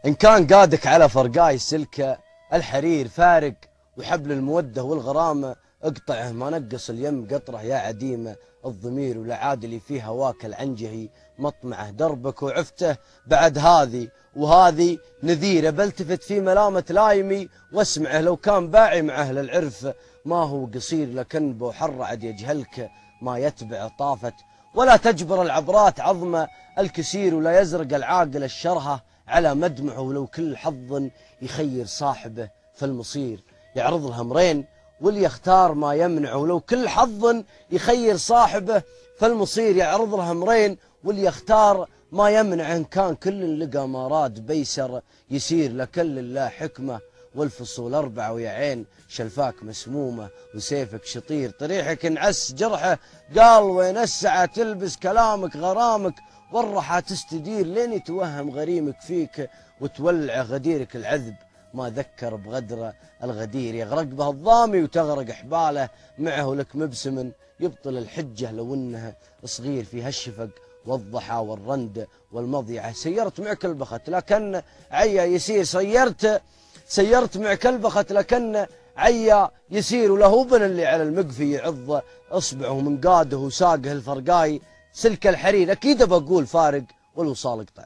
إن كان قادك على فرقاي السلكة الحرير فارق، وحبل المودة والغرامة اقطعه ما نقص اليم قطره يا عديمة الضمير، ولا عادلي في هواك العنجهي مطمعه دربك وعفته بعد هذه وهذه نذيرة، بلتفت في ملامة لايمي واسمعه لو كان باعي مع أهل العرف، ما هو قصير لكن بو حر عد يجهلك ما يتبع طافت، ولا تجبر العبرات عظمه الكسير، ولا يزرق العاقل الشرهه على مدمعه، ولو كل حظ يخير صاحبه فالمصير يعرض الهمرين واللي يختار ما يمنعه، ولو كل حظ يخير صاحبه فالمصير يعرض الهمرين واللي يختار ما يمنعه، إن كان كل لقى ما راد بيسر يسير، لكل الله حكمة والفصول أربعة، ويا عين شلفاك مسمومة وسيفك شطير، طريحك انعس جرحه قال وين السعة، تلبس كلامك غرامك والرحى تستدير، لين يتوهم غريمك فيك وتولع غديرك العذب، ما ذكر بغدر الغدير يغرق به الضامي وتغرق حباله معه، لك مبسم يبطل الحجة لو انها صغير، في هالشفق والضحى والرند والمضيعة، سيرت معك البخت لكن عيا يسير، سيرت معك البخت لكن عيا يسير، وله ابن اللي على المقفي يعض اصبعه من قاده وساقه الفرقاي سلك الحرير، اكيد بقول فارق والوصال اقطع.